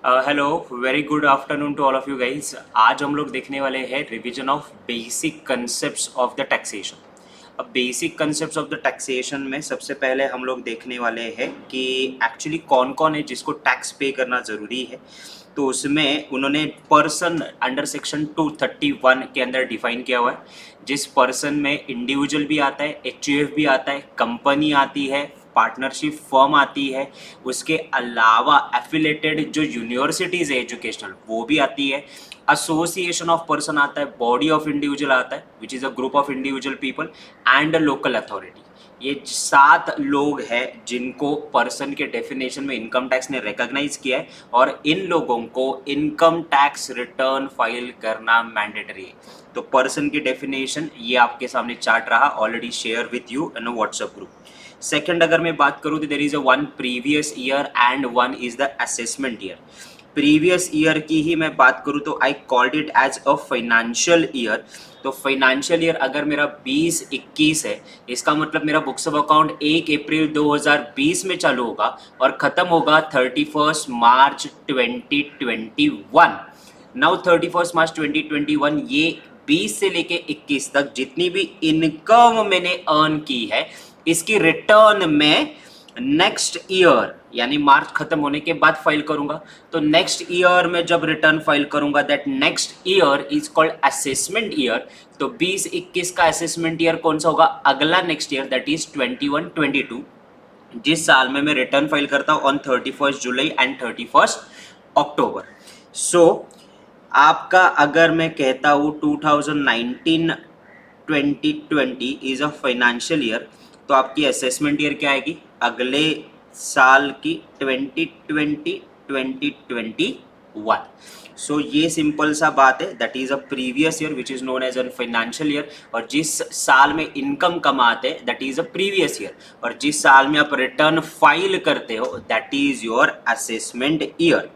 Hello, very good afternoon to all of you guys. आज हम लोग देखने वाले हैं revision of basic concepts of the taxation. अब basic concepts of the taxation में सबसे पहले हम लोग देखने वाले हैं कि एक्चुअली कौन कौन है जिसको टैक्स पे करना ज़रूरी है। तो उसमें उन्होंने पर्सन अंडर सेक्शन 231 के अंदर डिफाइन किया हुआ है, जिस पर्सन में इंडिविजुअल भी आता है, एचयूएफ भी आता है, कंपनी आती है, पार्टनरशिप फर्म आती है, उसके अलावा एफिलेटेड जो यूनिवर्सिटीज़ है एजुकेशनल वो भी आती है, एसोसिएशन ऑफ पर्सन आता है, बॉडी ऑफ इंडिविजुअल आता है which is a group of individual people and local authority. ये 7 लोग हैं जिनको पर्सन के डेफिनेशन में इनकम टैक्स ने रिकॉग्नाइज किया है और इन लोगों को इनकम टैक्स रिटर्न फाइल करना मैंडेटरी है। तो पर्सन की डेफिनेशन ये आपके सामने चार्ट रहा, already share with you in WhatsApp group. Second अगर मैं बात करूँ तो there is a one previous year and one is the assessment year. Previous year की ही मैं बात करूँ तो I called it as a financial year. तो फाइनेंशियल ईयर अगर मेरा 20-21 है, इसका मतलब मेरा बुक्स ऑफ अकाउंट 1 अप्रैल 2020 में चालू होगा और ख़त्म होगा 31 मार्च 2021। नाउ 31 मार्च 2021 ये 20 से लेके 21 तक जितनी भी इनकम मैंने अर्न की है इसकी रिटर्न में नेक्स्ट ईयर यानी मार्च खत्म होने के बाद फाइल करूंगा। तो नेक्स्ट ईयर में जब रिटर्न फाइल करूंगा that next year is called assessment year. तो 20-21 का असेसमेंट ईयर कौन सा होगा? अगला नेक्स्ट ईयर दैट इज 21-22, जिस साल में मैं रिटर्न फाइल करता हूं ऑन 31 जुलाई एंड 31 अक्टूबर। सो आपका अगर मैं कहता हूं 2019-2020 इज अ फाइनेंशियल ईयर, तो आपकी असेसमेंट ईयर क्या आएगी? अगले साल की 2020-2021। सो ये सिंपल सा बात है, that is a previous year which is known as a financial year. और जिस साल में इनकम कमाते हैं that is a previous year, और जिस साल में आप रिटर्न फाइल करते हो that is your assessment year.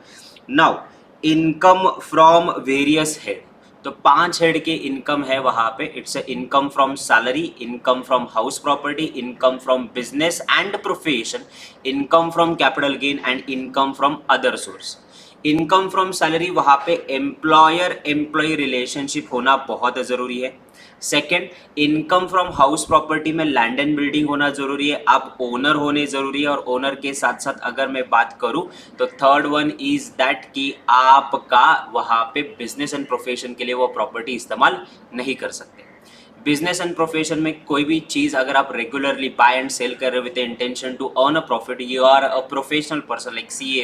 Now income from various head, तो 5 हेड के इनकम है वहां पे। It's income from salary, income from house property, income from business and profession, income from capital gain and income from other source. Income from salary वहां पे employer employ relationship होना बहुत ज़रूरी है। Second, income from house property में land and building होना जरूरी है, आप ओनर होने जरूरी है। और ओनर के साथ साथ अगर मैं बात करूं तो थर्ड वन इज दैट कि आपका वहां पे बिजनेस एंड प्रोफेशन के लिए वो प्रॉपर्टी इस्तेमाल नहीं कर सकते। बिजनेस एंड प्रोफेशन में कोई भी चीज़ अगर आप रेगुलरली बाय एंड सेल कर रहे हो with intention to earn a profit, you are a professional person like C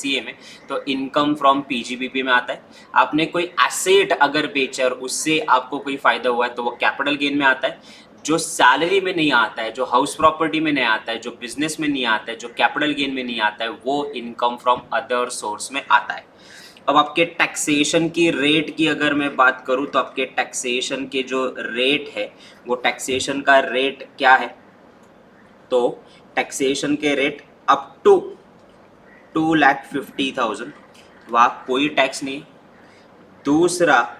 A में, तो इनकम फ्रॉम पीजीबीपी में आता है। आपने कोई एसेट अगर बेचा और उससे आपको कोई फायदा हुआ है तो वो कैपिटल गेन में आता है। जो सैलरी में नहीं आता है, जो हाउस प्रॉपर्टी में नहीं आता है, जो बिजनेस में नहीं आता है, जो कैपिटल गेन में नहीं आता है, वो इनकम फ्रॉम अदर सोर्स में आता है। अब आपके टैक्सेशन की रेट की अगर मैं बात करूं तो आपके टैक्सेशन के जो रेट है वो टैक्सेशन का रेट क्या है? तो टैक्सेशन के रेट अप टू 2,50,000 वहाँ कोई टैक्स नहीं है। दूसरा,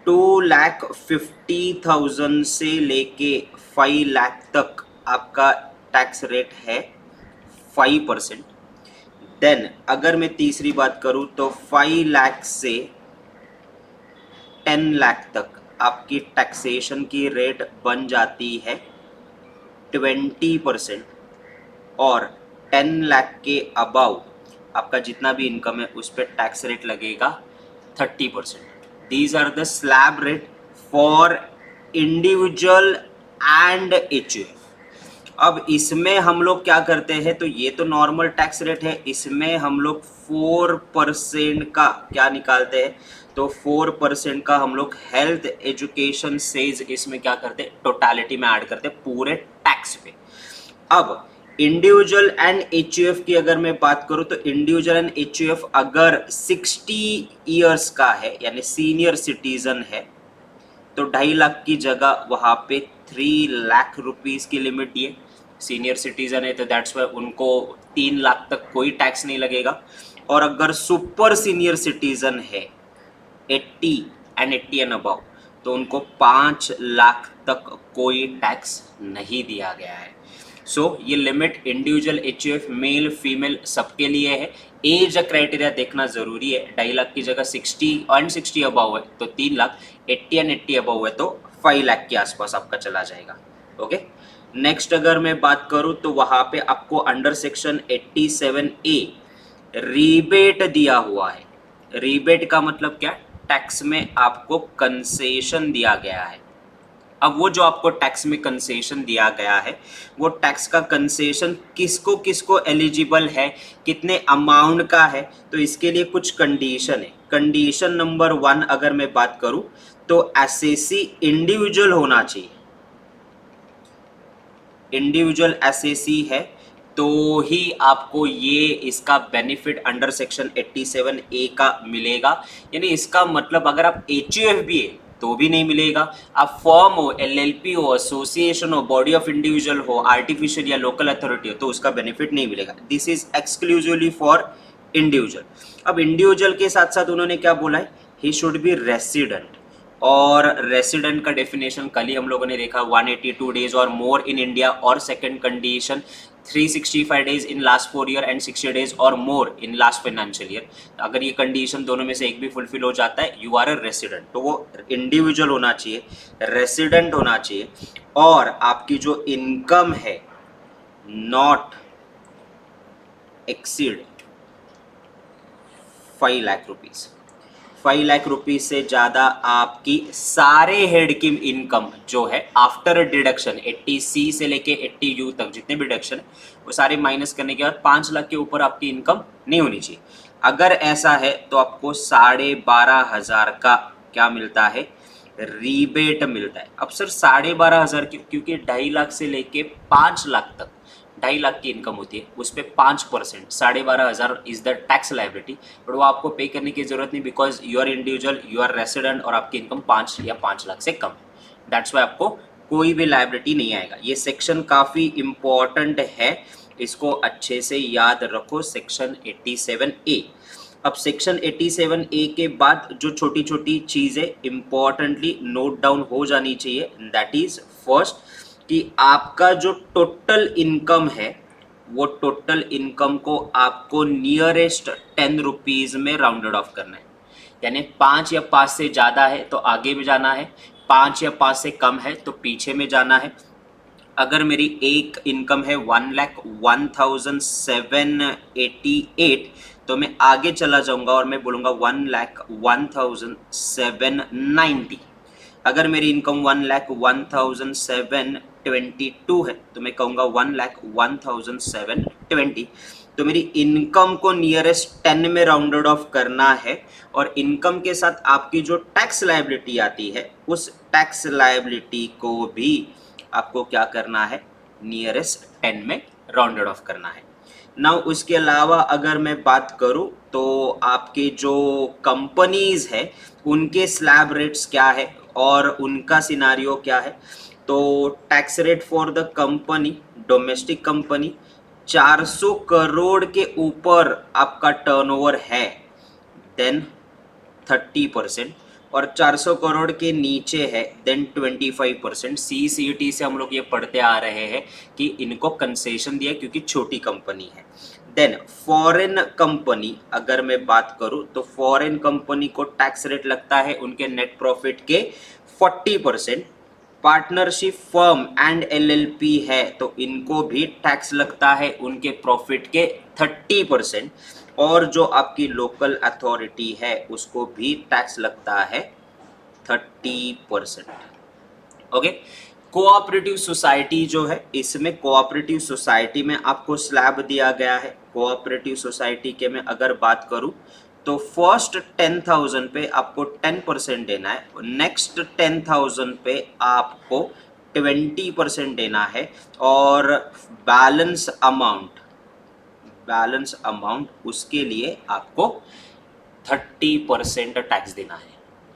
2,50,000 से लेके 5 लाख तक आपका टैक्स रेट है 5%। देन अगर मैं तीसरी बात करूं तो 5 लाख से 10 लाख तक आपकी टैक्सेशन की रेट बन जाती है 20%। और 10 लाख के अबाव आपका जितना भी इनकम है उस पर टैक्स रेट लगेगा 30%। These are the slab rate for individual and HUF. अब इसमें हम लोग क्या करते हैं, तो ये तो नॉर्मल टैक्स रेट है, इसमें हम लोग 4% का क्या निकालते हैं? तो 4% का हम लोग हेल्थ एजुकेशन सेज इसमें क्या करते हैं, टोटालिटी में ऐड करते हैं पूरे टैक्स पे। अब इंडिविजुअल एंड एचयूएफ की अगर मैं बात करूं तो इंडिविजुअल एंड एचयूएफ अगर 60 इयर्स का है यानी सीनियर सिटीजन है तो 2.5 लाख की जगह वहां पे 3 लाख रुपीज की लिमिट दिए। सीनियर सिटीजन है तो दैट्स वाई उनको 3 लाख तक कोई टैक्स नहीं लगेगा। और अगर सुपर सीनियर सिटीजन है 80 एंड 80 एंड अबव तो उनको 5 लाख तक कोई टैक्स नहीं दिया गया है। सो ये limit individual HUF male female सबके लिए है। एज क्राइटेरिया देखना जरूरी है। 2.5 लाख की जगह 60 एंड 60 अबव है तो 3 लाख, 80 एंड 80 अबव है तो 5 लाख के आसपास आपका चला जाएगा। ओके, नेक्स्ट अगर मैं बात करूं तो वहां पे आपको अंडर सेक्शन 87A रीबेट दिया हुआ है। रीबेट का मतलब क्या? टैक्स में आपको कंसेशन दिया गया है। अब वो जो आपको टैक्स में कंसेशन दिया गया है, वो टैक्स का कंसेशन किसको किसको एलिजिबल है, कितने अमाउंट का है, तो इसके लिए कुछ कंडीशन है। कंडीशन नंबर 1 अगर मैं बात करूं तो एसएसी इंडिविजुअल होना चाहिए। इंडिविजुअल एसएसी है तो ही आपको ये इसका बेनिफिट अंडर सेक्शन 87A का मिलेगा। यानी इसका मतलब अगर आप एचयूएफ भी है तो भी नहीं मिलेगा। आप फॉर्म हो, एलएलपी हो, एसोसिएशन हो, बॉडी ऑफ इंडिविजुअल हो, आर्टिफिशियल या लोकल अथॉरिटी हो तो उसका बेनिफिट नहीं मिलेगा। This is exclusively for individual. अब इंडिविजुअल के साथ साथ उन्होंने क्या बोला है? He should be resident. और रेसिडेंट का डेफिनेशन कल ही हम लोगों ने देखा, 182 डेज और मोर इन इंडिया, और second condition 365 days in last 4 year and 60 days और मोर इन लास्ट फाइनेंशियल ईयर। अगर ये कंडीशन दोनों में से एक भी फुलफिल हो जाता है, यू आर अ रेसिडेंट। तो वो इंडिविजुअल होना चाहिए, रेसिडेंट होना चाहिए, और आपकी जो इनकम है not exceed 5 lakh rupees. 5 lakh rupees से ज़्यादा आपकी सारे हेड की इनकम जो है आफ्टर डिडक्शन 80C से लेके 80U तक जितने भी डिडक्शन है वो सारे माइनस करने के बाद 5 लाख के ऊपर आपकी इनकम नहीं होनी चाहिए। अगर ऐसा है तो आपको 12,500 का क्या मिलता है? रीबेट मिलता है। अब सर 12,500 क्योंकि 2.5 लाख से लेके 5 लाख तक 2.5 लाख की इनकम होती है, उस पर 5%, 12,500 is the tax liability. But वो आपको पे करने की जरूरत नहीं, because you are individual, you are resident और आपकी इनकम 5 या 5 लाख से कम है। दैट्स वाई आपको कोई भी लाइबिलिटी नहीं आएगा। ये सेक्शन काफ़ी इंपॉर्टेंट है, इसको अच्छे से याद रखो। Section 87A। अब सेक्शन 87A के बाद जो छोटी छोटी चीज़ें इंपॉर्टेंटली नोट डाउन हो जानी चाहिए, दैट इज फर्स्ट कि आपका जो टोटल इनकम है वो टोटल इनकम को आपको नियरेस्ट 10 रुपीज़ में राउंडेड ऑफ करना है। यानी 5 या 5 से ज़्यादा है तो आगे में जाना है, 5 या 5 से कम है तो पीछे में जाना है। अगर मेरी एक इनकम है 1,01,788 तो मैं आगे चला जाऊंगा और मैं बोलूँगा 1,01,790। अगर मेरी इनकम 1,01,722 है तो मैं कहूँगा 1,01,720। तो मेरी इनकम को नियरेस्ट 10 में राउंडेड ऑफ करना है, और इनकम के साथ आपकी जो टैक्स लायबिलिटी आती है उस टैक्स लायबिलिटी को भी आपको क्या करना है? नियरेस्ट 10 में राउंडेड ऑफ करना है। नाउ उसके अलावा अगर मैं बात करूं तो आपके जो कंपनीज है उनके स्लैब रेट्स क्या है और उनका सिनारियो क्या है। तो tax rate for the company, domestic company, 400 crore के ऊपर आपका टर्नओवर है देन 30%, और 400 करोड़ के नीचे है देन 25%। CCT से हम लोग ये पढ़ते आ रहे हैं कि इनको कंसेशन दिया क्योंकि छोटी कंपनी है। देन फॉरेन कंपनी अगर मैं बात करूं तो फॉरेन कंपनी को टैक्स रेट लगता है उनके नेट प्रॉफिट के 40%। पार्टनरशिप फर्म एंड LLP है तो इनको भी टैक्स लगता है उनके प्रॉफिट के 30%, और जो आपकी लोकल अथॉरिटी है उसको भी टैक्स लगता है 30%। ओके, कोऑपरेटिव सोसाइटी जो है, इसमें कोऑपरेटिव सोसाइटी में आपको स्लैब दिया गया है। कोऑपरेटिव सोसाइटी के में अगर बात करूं तो फर्स्ट 10,000 पे आपको 10% देना है, नेक्स्ट 10,000 पे आपको 20% देना है, और बैलेंस अमाउंट उसके लिए आपको 30% टैक्स देना है।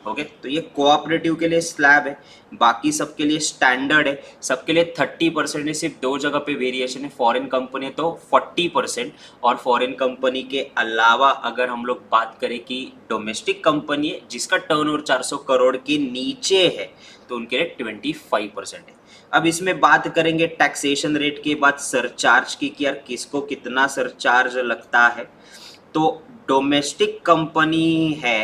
ओके, तो ये कोऑपरेटिव के लिए स्लैब है, बाकी सबके लिए स्टैंडर्ड है। सबके लिए 30% है, सिर्फ 2 जगह पे वेरिएशन है। फॉरेन कंपनी तो 40%, और फॉरेन कंपनी के अलावा अगर हम लोग बात करें कि डोमेस्टिक कंपनी है जिसका टर्नओवर 400 करोड़ के नीचे है तो उनके लिए 25% है। अब इसमें बात करेंगे टैक्सेशन रेट के बाद सरचार्ज की कि यार किसको कितना सरचार्ज लगता है। तो डोमेस्टिक कंपनी है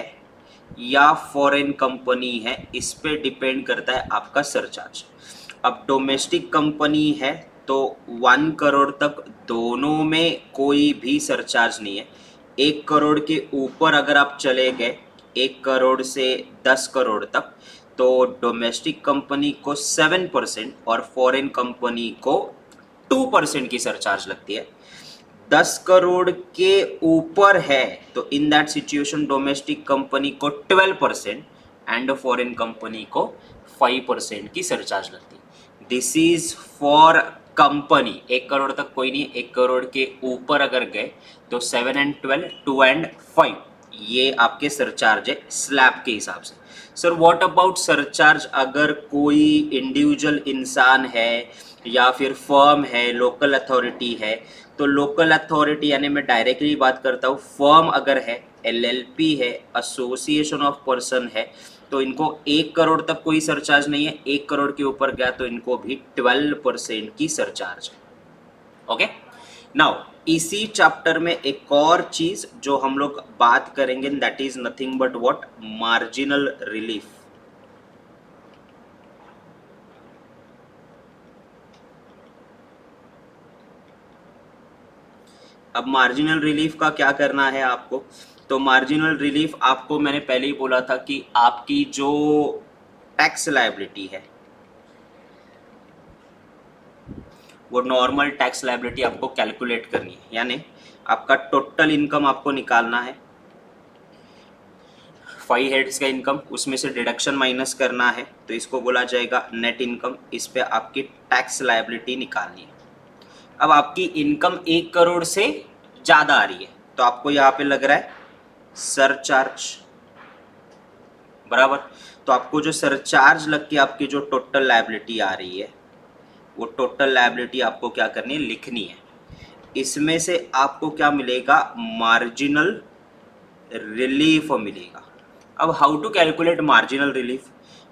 या फॉरेन कंपनी है, इस पे डिपेंड करता है आपका सरचार्ज। अब डोमेस्टिक कंपनी है तो 1 करोड़ तक दोनों में कोई भी सरचार्ज नहीं है। 1 करोड़ के ऊपर अगर आप चले गए 1 करोड़ से 10 करोड़ तक, तो डोमेस्टिक कंपनी को 7% और फॉरेन कंपनी को 2% की सरचार्ज लगती है। 10 करोड़ के ऊपर है तो in that situation domestic company को 12% एंड फॉरेन कंपनी को 5% की सरचार्ज लगती है। This is for company. 1 crore तक कोई नहीं, 1 करोड़ के ऊपर अगर गए तो 7 एंड 12, 2 एंड 5 ये आपके सरचार्ज है स्लैब के हिसाब से। सर व्हाट अबाउट सरचार्ज अगर कोई इंडिविजुअल इंसान है या फिर फर्म है, लोकल अथॉरिटी है? तो लोकल अथॉरिटी यानी मैं डायरेक्टली बात करता हूँ, फर्म अगर है, एलएलपी है, एसोसिएशन ऑफ पर्सन है, तो इनको 1 करोड़ तक कोई सरचार्ज नहीं है। 1 करोड़ के ऊपर गया तो इनको भी 12% की सरचार्ज है। ओके, नाउ इसी चैप्टर में एक और चीज जो हम लोग बात करेंगे that is nothing but what, marginal relief. अब मार्जिनल रिलीफ का क्या करना है आपको? तो मार्जिनल रिलीफ आपको मैंने पहले ही बोला था कि आपकी जो टैक्स लायबिलिटी है वो नॉर्मल टैक्स लायबिलिटी आपको कैलकुलेट करनी है, यानी आपका टोटल इनकम आपको निकालना है। 5 हेड्स का इनकम, उसमें से डिडक्शन माइनस करना है, तो इसको बोला जाएगा नेट इनकम। इस पे आपकी टैक्स लायबिलिटी निकालनी है। अब आपकी इनकम 1 करोड़ से ज़्यादा आ रही है तो आपको यहाँ पे लग रहा है सरचार्ज, बराबर। तो आपको जो सरचार्ज लग के आपकी जो टोटल लायबिलिटी आ रही है वो टोटल लायबिलिटी आपको क्या करनी है, लिखनी है। इसमें से आपको क्या मिलेगा, मार्जिनल रिलीफ मिलेगा। अब how to calculate marginal relief?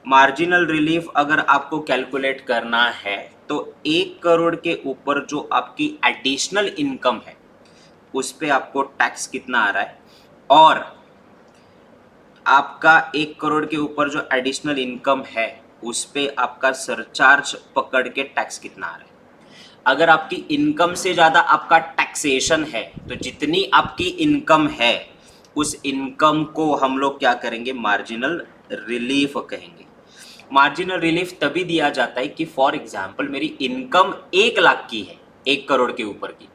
Marginal relief अगर आपको कैलकुलेट करना है तो 1 करोड़ के ऊपर जो आपकी एडिशनल इनकम है उस पे आपको टैक्स कितना आ रहा है, और आपका 1 करोड़ के ऊपर जो एडिशनल इनकम है उस पे आपका सरचार्ज पकड़ के टैक्स कितना आ रहा है। अगर आपकी इनकम से ज़्यादा आपका टैक्सेशन है तो जितनी आपकी इनकम है उस इनकम को हम लोग क्या करेंगे, मार्जिनल रिलीफ कहेंगे। मार्जिनल रिलीफ तभी दिया जाता है कि फॉर एग्जाम्पल मेरी इनकम 1 लाख की है 1 करोड़ के ऊपर की,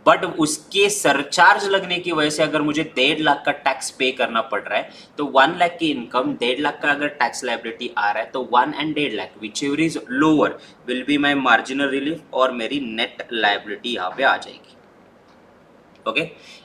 बट उसके सरचार्ज लगने की वजह से अगर मुझे 1.5 लाख का टैक्स पे करना पड़ रहा है, तो 1 लाख की इनकम 1.5 लाख का अगर टैक्स लायबिलिटी आ रहा है तो 1 and 1.5 lakh which ever is lower will be my marginal relief, और मेरी नेट लायबिलिटी यहाँ पे आ जाएगी। ओके,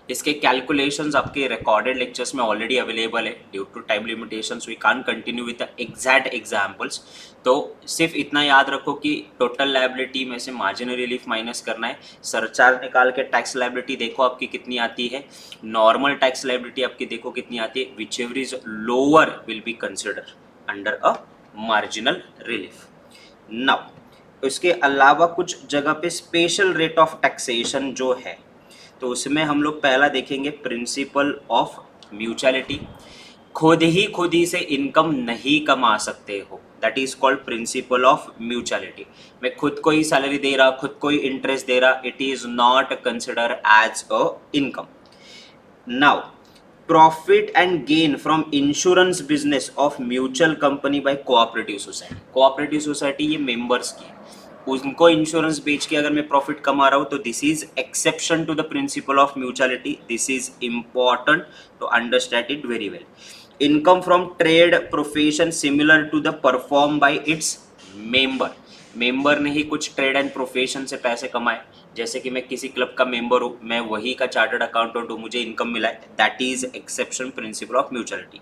इसके कैलकुलेशंस आपके रिकॉर्डेड लेक्चर्स में ऑलरेडी अवेलेबल है। Due to time limitations we can't continue with the exact examples. तो सिर्फ इतना याद रखो कि टोटल लायबिलिटी में से मार्जिनल रिलीफ माइनस करना है, सरचार्ज निकाल के टैक्स लायबिलिटी देखो आपकी कितनी आती है, नॉर्मल टैक्स लायबिलिटी आपकी देखो कितनी आती है, which ever is lower will be consider under a marginal relief. Now इसके अलावा कुछ जगह पे स्पेशल रेट ऑफ टैक्सेशन जो है तो उसमें हम लोग पहला देखेंगे प्रिंसिपल ऑफ म्यूचुअलिटी। खुद ही से इनकम नहीं कमा सकते हो, that is called principal of mutuality. मैं खुद को ही सैलरी दे रहा, खुद को ही इंटरेस्ट दे रहा, it is not consider as a income. Now profit and gain from insurance business of mutual company by cooperative society. Cooperative society ये मेंबर्स की है, उनको इंश्योरेंस बेच के अगर मैं प्रॉफिट कमा रहा हूँ तो this is exception to the principle of mutuality. This is important to understand it very well. Income from trade profession similar to the perform by its member. Member ने ही कुछ ट्रेड एंड प्रोफेशन से पैसे कमाए, जैसे कि मैं किसी क्लब का मेंबर हूँ, मैं वही का चार्टर्ड अकाउंटेंट हूँ, मुझे इनकम मिला है, that is exception principal of mutuality.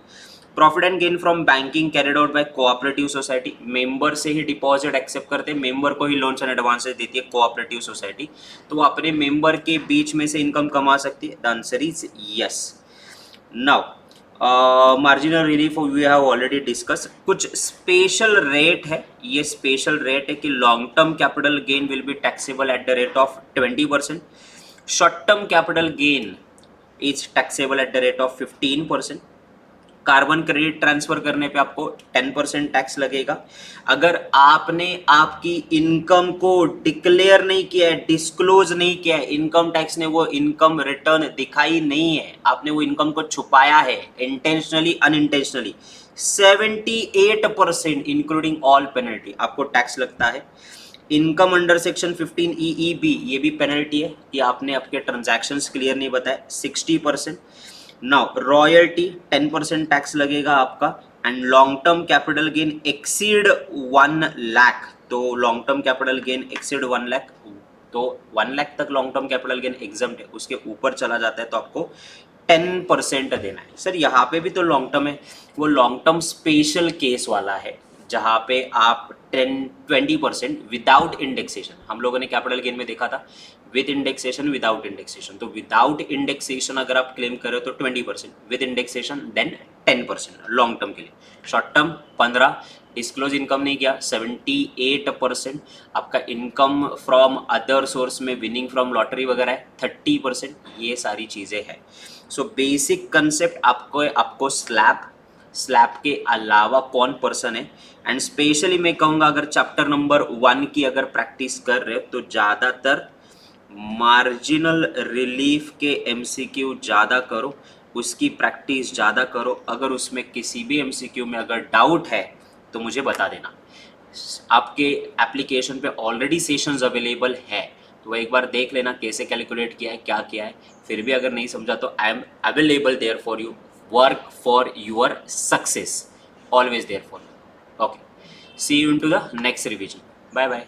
Profit and gain from banking carried out by cooperative society. Member से ही डिपॉजिट एक्सेप्ट करते हैं, मेंबर को ही लोन्स एंड एडवांसेस देती है कोऑपरेटिव सोसाइटी, तो वो अपने मेंबर के बीच में से इनकम कमा सकती है। The answer is yes. Now marginal relief we have already discuss. कुछ स्पेशल रेट है, ये स्पेशल रेट है कि long term capital gain will be taxable at the rate of 20%, short term capital gain is taxable at the rate of 15%, carbon credit transfer करने पे आपको 10% tax लगेगा। अगर आपने आपकी इनकम को डिक्लेयर नहीं किया है, डिस्क्लोज नहीं किया है, इनकम टैक्स ने वो इनकम रिटर्न दिखाई नहीं है, आपने वो इनकम को छुपाया है intentionally unintentionally, 78% including all penalty आपको टैक्स लगता है। इनकम अंडर सेक्शन 15 EEB ये भी पेनल्टी है कि आपने आपके ट्रांजैक्शंस क्लियर नहीं बताए, 60%। नाउ रॉयल्टी 10% टैक्स लगेगा आपका। And long term capital gain exceed 1 lakh, तो long term capital gain exceed 1 lakh, तो 1 लाख तक long term capital gain exempt है, उसके ऊपर चला जाता है तो आपको 10% देना है। सर यहाँ पे भी तो लॉन्ग टर्म है, वो लॉन्ग टर्म स्पेशल केस वाला है जहाँ पे आप 10-20% विदाउट इंडेक्सेशन, हम लोगों ने कैपिटल गेन में देखा था विद इंडेक्सेशन विदाउट इंडेक्सेशन, तो विदाउट इंडेक्सेशन अगर आप क्लेम करें तो 20%, with indexation then 10% long term के लिए। शॉर्ट टर्म 15, डिस्क्लोज इनकम नहीं किया 78%, आपका इनकम फ्रॉम अदर सोर्स में विनिंग फ्रॉम लॉटरी वगैरह है 30%, ये सारी चीज़ें हैं। सो बेसिक कंसेप्ट आपको स्लैब के अलावा कौन पर्सन है, एंड स्पेशली मैं कहूँगा अगर चैप्टर नंबर 1 की अगर प्रैक्टिस कर रहे हो तो ज़्यादातर मार्जिनल रिलीफ के MCQ ज़्यादा करो, उसकी प्रैक्टिस ज़्यादा करो। अगर उसमें किसी भी MCQ में अगर डाउट है तो मुझे बता देना। आपके एप्लीकेशन पे ऑलरेडी सेशंस अवेलेबल है, तो एक बार देख लेना कैसे कैलकुलेट किया है, क्या किया है। फिर भी अगर नहीं समझा तो I am available there for you, work for your success, always there for you. Okay, see you in to the next revision, bye bye.